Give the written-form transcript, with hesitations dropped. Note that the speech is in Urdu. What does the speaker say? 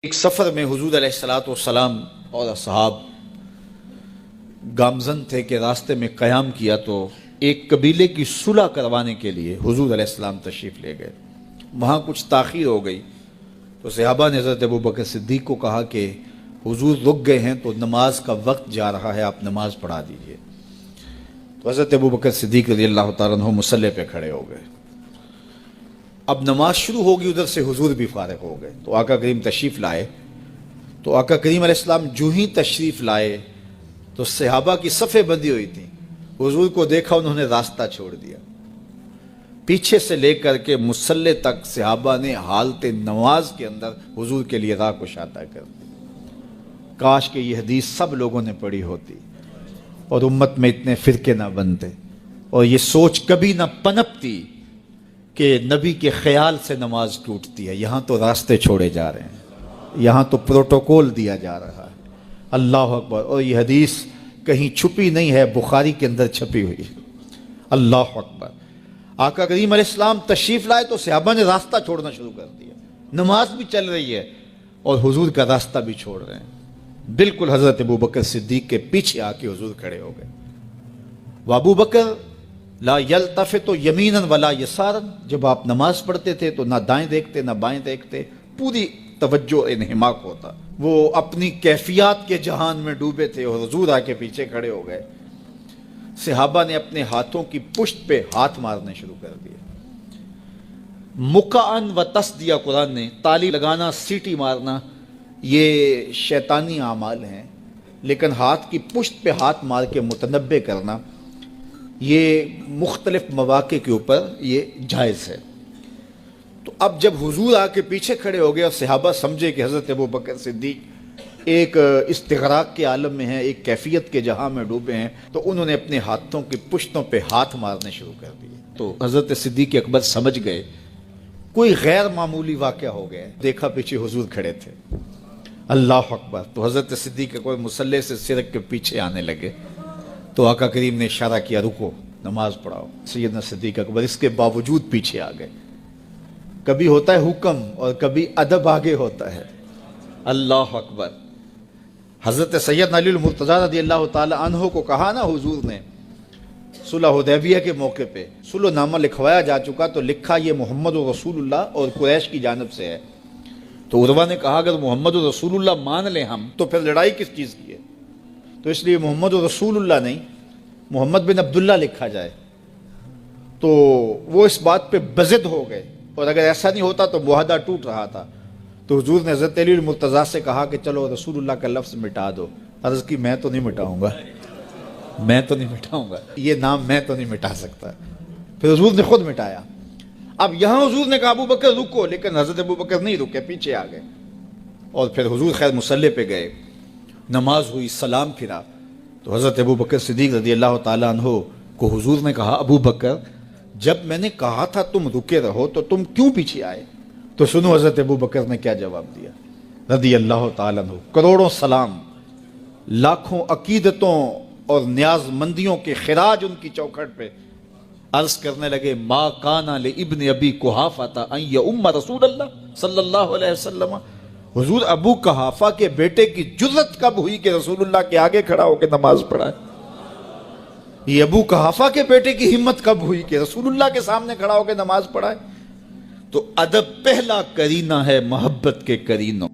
ایک سفر میں حضور علیہ الصلوۃ والسلام اور اصحاب گامزن تھے کہ راستے میں قیام کیا تو ایک قبیلے کی صلح کروانے کے لیے حضور علیہ السلام تشریف لے گئے۔ وہاں کچھ تاخیر ہو گئی تو صحابہ نے حضرت ابوبکر صدیق کو کہا کہ حضور رک گئے ہیں تو نماز کا وقت جا رہا ہے، آپ نماز پڑھا دیجئے۔ تو حضرت ابوبکر صدیق رضی اللہ تعالیٰ عنہ مصلی پہ کھڑے ہو گئے۔ اب نماز شروع ہوگی، ادھر سے حضور بھی فارغ ہو گئے تو آقا کریم تشریف لائے۔ تو آقا کریم علیہ السلام جو ہی تشریف لائے تو صحابہ کی صفیں بندی ہوئی تھیں، حضور کو دیکھا انہوں نے راستہ چھوڑ دیا۔ پیچھے سے لے کر کے مصلی تک صحابہ نے حالت نماز کے اندر حضور کے لیے راہ کشادہ کر دی۔ کاش کہ یہ حدیث سب لوگوں نے پڑھی ہوتی اور امت میں اتنے فرقے نہ بنتے اور یہ سوچ کبھی نہ پنپتی کہ نبی کے خیال سے نماز ٹوٹتی ہے۔ یہاں تو راستے چھوڑے جا رہے ہیں، یہاں تو پروٹوکول دیا جا رہا ہے۔ اللہ اکبر۔ اور یہ حدیث کہیں چھپی نہیں ہے، بخاری کے اندر چھپی ہوئی ہے۔ اللہ اکبر۔ آقا کریم علیہ السلام تشریف لائے تو صحابہ نے راستہ چھوڑنا شروع کر دیا۔ نماز بھی چل رہی ہے اور حضور کا راستہ بھی چھوڑ رہے ہیں۔ بالکل حضرت ابوبکر صدیق کے پیچھے آ کے حضور کھڑے ہو گئے۔ وہ ابوبکر لا یلتفت یمینا ولا یسارا، جب آپ نماز پڑھتے تھے تو نہ دائیں دیکھتے نہ بائیں دیکھتے، پوری توجہ انہماک ہوتا۔ وہ اپنی کیفیات کے جہان میں ڈوبے تھے اور حضور آ کے پیچھے کھڑے ہو گئے۔ صحابہ نے اپنے ہاتھوں کی پشت پہ ہاتھ مارنے شروع کر دیے۔ مکعن و تصدیہ، قرآن نے تالی لگانا، سیٹی مارنا، یہ شیطانی اعمال ہیں، لیکن ہاتھ کی پشت پہ ہاتھ مار کے متنبہ کرنا یہ مختلف مواقع کے اوپر یہ جائز ہے۔ تو اب جب حضور آ کے پیچھے کھڑے ہو گئے اور صحابہ سمجھے کہ حضرت ابوبکر صدیق ایک استغراق کے عالم میں ہیں، ایک کیفیت کے جہاں میں ڈوبے ہیں، تو انہوں نے اپنے ہاتھوں کی پشتوں پہ ہاتھ مارنے شروع کر دیے۔ تو حضرت صدیق اکبر سمجھ گئے کوئی غیر معمولی واقعہ ہو گیا۔ دیکھا پیچھے حضور کھڑے تھے۔ اللہ اکبر۔ تو حضرت صدیق اکبر مصلی سے سرک کے پیچھے آنے لگے تو آقا کریم نے اشارہ کیا رکو، نماز پڑھاؤ۔ سیدنا صدیق اکبر اس کے باوجود پیچھے آ گئے۔ کبھی ہوتا ہے حکم اور کبھی ادب آگے ہوتا ہے۔ اللہ اکبر۔ حضرت سیدنا علی المرتضیٰ رضی اللہ تعالی عنہ کو کہا نا حضور نے صلح حدیبیہ کے موقع پہ، صلح نامہ لکھوایا جا چکا تو لکھا یہ محمد رسول اللہ اور قریش کی جانب سے ہے۔ تو عروہ نے کہا اگر محمد رسول اللہ مان لیں ہم تو پھر لڑائی کس چیز کی ہے؟ تو اس لیے محمد رسول اللہ نہیں، محمد بن عبداللہ لکھا جائے۔ تو وہ اس بات پہ بضد ہو گئے، اور اگر ایسا نہیں ہوتا تو معاہدہ ٹوٹ رہا تھا۔ تو حضور نے حضرت علی المرتضیٰ سے کہا کہ چلو رسول اللہ کا لفظ مٹا دو۔ عرض کی میں تو نہیں مٹاؤں گا، میں تو نہیں مٹاؤں گا، یہ نام میں تو نہیں مٹا سکتا۔ پھر حضور نے خود مٹایا۔ اب یہاں حضور نے کہا ابوبکر رکو، لیکن حضرت ابوبکر نہیں رکے، پیچھے آ گئے۔ اور پھر حضور خیر مصلی پہ گئے، نماز ہوئی، سلام پھرا تو حضرت ابوبکر صدیق رضی اللہ تعالیٰ عنہ کو حضور نے کہا ابوبکر جب میں نے کہا تھا تم رکے رہو تو تم کیوں پیچھے آئے؟ تو سنو حضرت ابوبکر نے کیا جواب دیا رضی اللہ تعالیٰ عنہ۔ کروڑوں سلام، لاکھوں عقیدتوں اور نیاز مندیوں کے خراج ان کی چوکھٹ پہ عرض کرنے لگے ما کان لابن ابی قحافہ ان یؤم رسول اللہ صلی اللہ علیہ وسلم۔ حضور ابو قحافہ کے بیٹے کی جرت کب ہوئی کہ رسول اللہ کے آگے کھڑا ہو کے نماز پڑھائے؟ یہ ابو قحافہ کے بیٹے کی ہمت کب ہوئی کہ رسول اللہ کے سامنے کھڑا ہو کے نماز پڑھائے؟ تو ادب پہلا کرینہ ہے محبت کے کرینوں۔